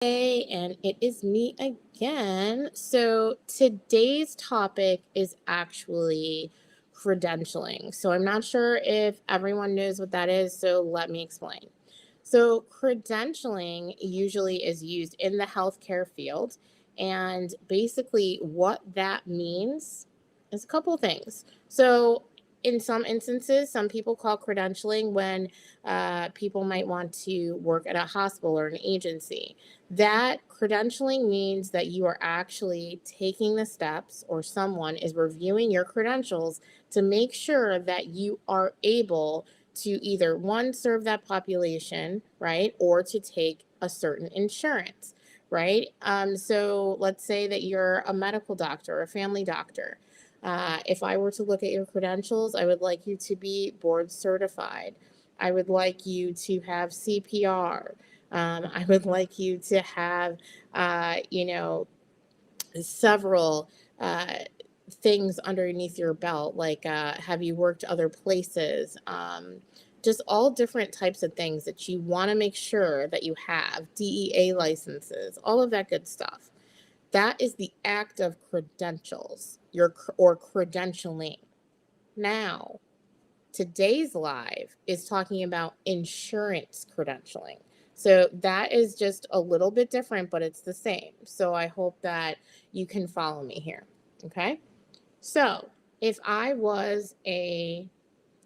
Hey, and it is me again. So today's topic is actually credentialing. So I'm not sure if everyone knows what that is, so let me explain. So credentialing usually is used in the healthcare field, and basically what that means is a couple of things. So in some instances, some people call credentialing when people might want to work at a hospital or an agency. That credentialing means that you are actually taking the steps, or someone is reviewing your credentials to make sure that you are able to either one, serve that population, right, or to take a certain insurance, right? So let's say that you're a medical doctor or a family doctor. If I were to look at your credentials, I would like you to be board certified. I would like you to have CPR. I would like you to have, you know, several uh, things underneath your belt, like have you worked other places? Just all different types of things that you want to make sure that you have, DEA licenses, all of that good stuff. That is the act of credentials, or credentialing. Now, today's live is talking about insurance credentialing. So that is just a little bit different, but it's the same. So I hope that you can follow me here. Okay. So if I was a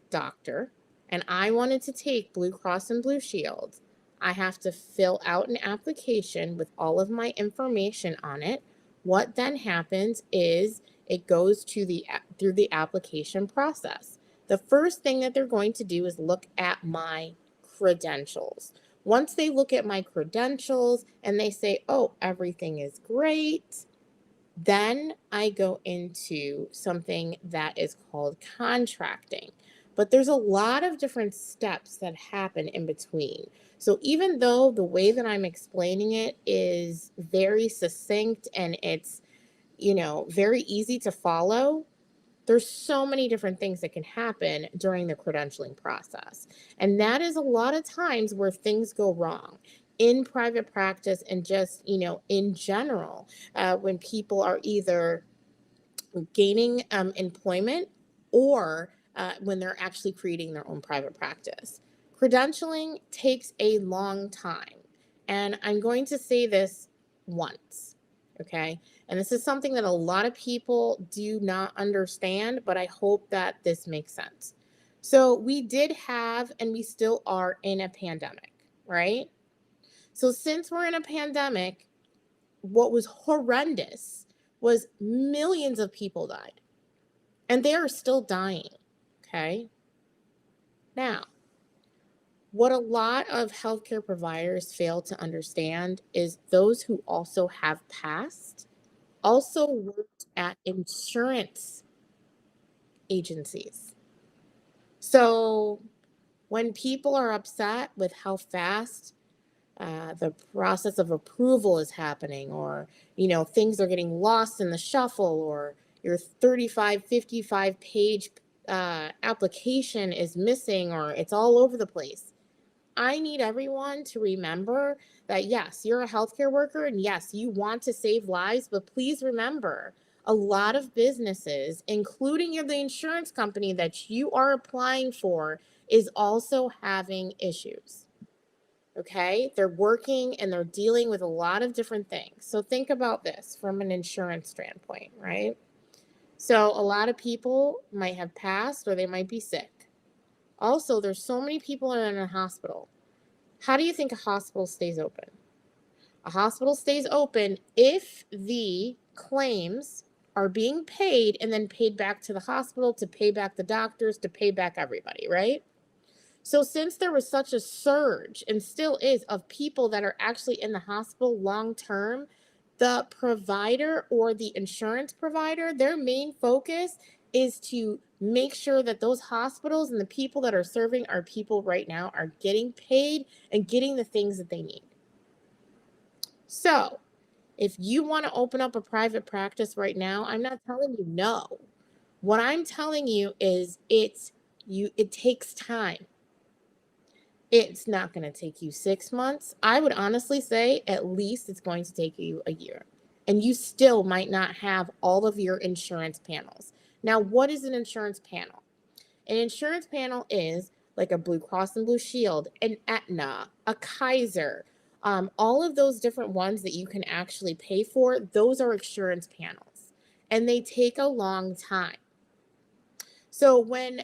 doctor and I wanted to take Blue Cross and Blue Shield, I have to fill out an application with all of my information on it. What then happens is it goes to through the application process. The first thing that they're going to do is look at my credentials. Once they look at my credentials and they say, "Oh, everything is great," then I go into something that is called contracting. But there's a lot of different steps that happen in between. So even though the way that I'm explaining it is very succinct and it's, very easy to follow, there's so many different things that can happen during the credentialing process. And that is a lot of times where things go wrong in private practice and just, in general, when people are either gaining employment or when they're actually creating their own private practice. Credentialing takes a long time. And I'm going to say this once, okay? And this is something that a lot of people do not understand, but I hope that this makes sense. So, we did have, and we still are in a pandemic, right? So, since we're in a pandemic, what was horrendous was millions of people died, and they are still dying. Okay. Now, what a lot of healthcare providers fail to understand is those who also have passed also worked at insurance agencies. So when people are upset with how fast the process of approval is happening, or things are getting lost in the shuffle, or your 35 55 page application is missing, or it's all over the place, I need everyone to remember that yes, you're a healthcare worker, and yes, you want to save lives, but please remember, a lot of businesses, including the insurance company that you are applying for, is also having issues. Okay. They're working and they're dealing with a lot of different things. So think about this from an insurance standpoint, right? So a lot of people might have passed or they might be sick. Also, there's so many people in a hospital. How do you think a hospital stays open? A hospital stays open if the claims are being paid and then paid back to the hospital to pay back the doctors to pay back everybody, right? So, since there was such a surge, and still is, of people that are actually in the hospital long term, the provider or the insurance provider, their main focus is to make sure that those hospitals and the people that are serving our people right now are getting paid and getting the things that they need. So, if you want to open up a private practice right now, I'm not telling you no. What I'm telling you is it takes time. It's not going to take you 6 months. I would honestly say at least it's going to take you a year. And you still might not have all of your insurance panels. Now, what is an insurance panel? An insurance panel is like a Blue Cross and Blue Shield, an Aetna, a Kaiser, all of those different ones that you can actually pay for. Those are insurance panels, and they take a long time. So when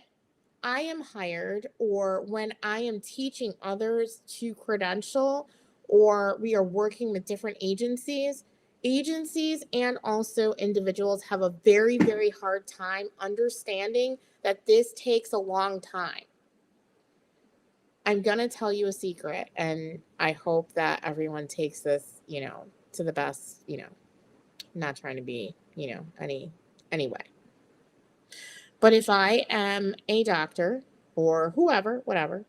I am hired or when I am teaching others to credential or we are working with different agencies and also individuals have a very, very hard time understanding that this takes a long time. I'm going to tell you a secret, and I hope that everyone takes this, to the best, not trying to be, anyway. But if I am a doctor or whoever, whatever,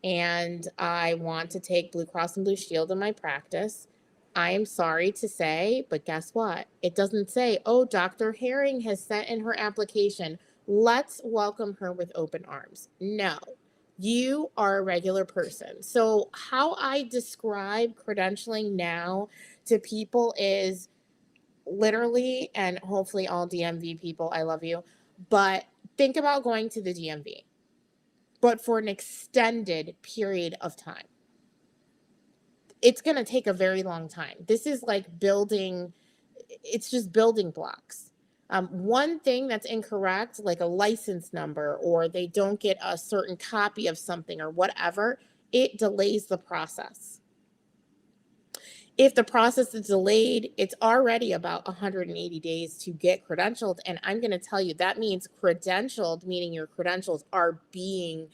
and I want to take Blue Cross and Blue Shield in my practice, I am sorry to say, but guess what? It doesn't say, oh, Dr. Herring has sent in her application. Let's welcome her with open arms. No, you are a regular person. So how I describe credentialing now to people is literally, and hopefully all DMV people, I love you, but think about going to the DMV, but for an extended period of time. It's going to take a very long time. This is like building, it's just building blocks. One thing that's incorrect, like a license number, or they don't get a certain copy of something or whatever, it delays the process. If the process is delayed, it's already about 180 days to get credentialed. And I'm going to tell you that means credentialed, meaning your credentials are being,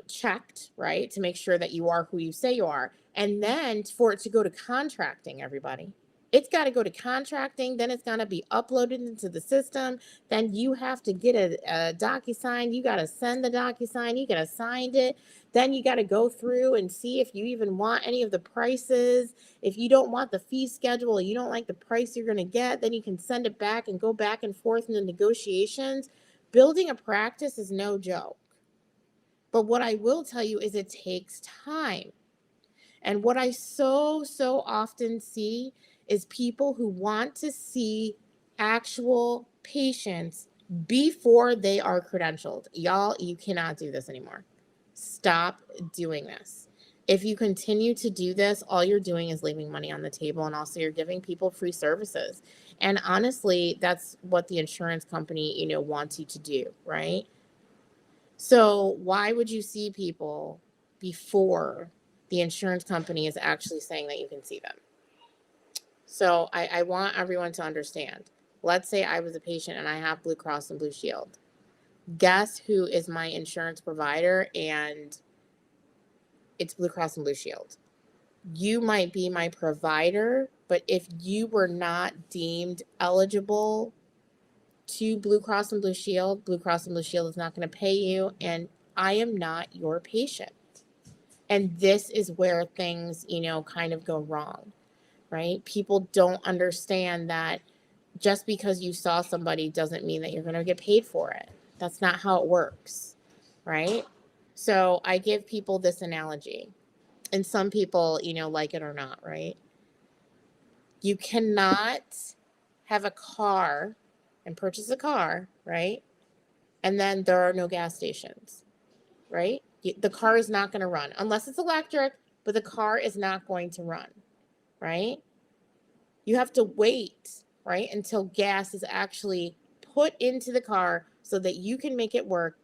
checked, right? To make sure that you are who you say you are. And then for it to go to contracting, everybody, it's got to go to contracting. Then it's going to be uploaded into the system. Then you have to get a DocuSign. You got to send the DocuSign. You got to sign it. Then you got to go through and see if you even want any of the prices. If you don't want the fee schedule, you don't like the price you're going to get, then you can send it back and go back and forth in the negotiations. Building a practice is no joke. But what I will tell you is it takes time. And what I so often see is people who want to see actual patients before they are credentialed. Y'all, you cannot do this anymore. Stop doing this. If you continue to do this, all you're doing is leaving money on the table, and also you're giving people free services. And honestly, that's what the insurance company, wants you to do, right? So why would you see people before the insurance company is actually saying that you can see them? So I want everyone to understand. Let's say I was a patient and I have Blue Cross and Blue Shield. Guess who is my insurance provider? And it's Blue Cross and Blue Shield. You might be my provider, but if you were not deemed eligible to Blue Cross and Blue Shield is not going to pay you, and I am not your patient. And this is where things, kind of go wrong, right? People don't understand that just because you saw somebody doesn't mean that you're going to get paid for it. That's not how it works, right? So I give people this analogy, and some people, like it or not, right? You cannot have a car and purchase a car, right? And then there are no gas stations, right? The car is not going to run unless it's electric, but the car is not going to run, right? You have to wait, right, until gas is actually put into the car so that you can make it work,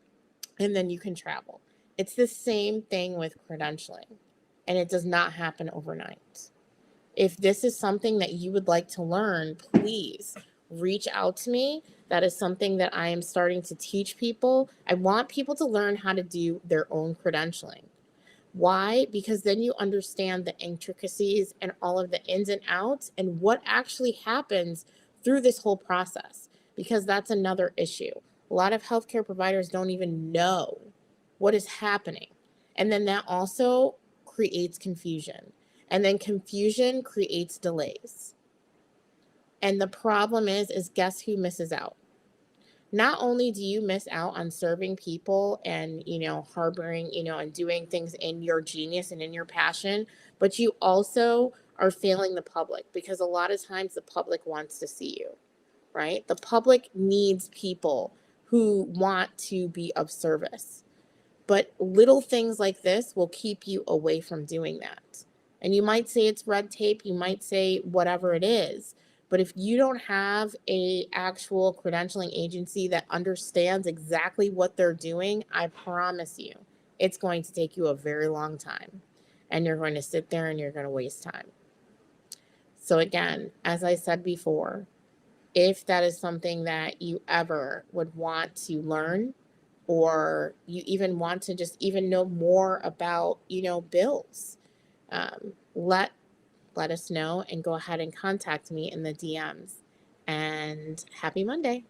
and then you can travel. It's the same thing with credentialing, and it does not happen overnight. If this is something that you would like to learn, please reach out to me. That is something that I am starting to teach people. I want people to learn how to do their own credentialing. Why? Because then you understand the intricacies and all of the ins and outs and what actually happens through this whole process, because that's another issue. A lot of healthcare providers don't even know what is happening. And then that also creates confusion. And then confusion creates delays. And the problem is guess who misses out? not only do you miss out on serving people and, harboring, and doing things in your genius and in your passion, but you also are failing the public because a lot of times the public wants to see you, right? The public needs people who want to be of service. But little things like this will keep you away from doing that. And you might say it's red tape, you might say whatever it is. But if you don't have a actual credentialing agency that understands exactly what they're doing, I promise you, it's going to take you a very long time. And you're going to sit there and you're going to waste time. So again, as I said before, if that is something that you ever would want to learn, or you even want to just even know more about, bills, um, let let us know and go ahead and contact me in the DMs. And happy Monday.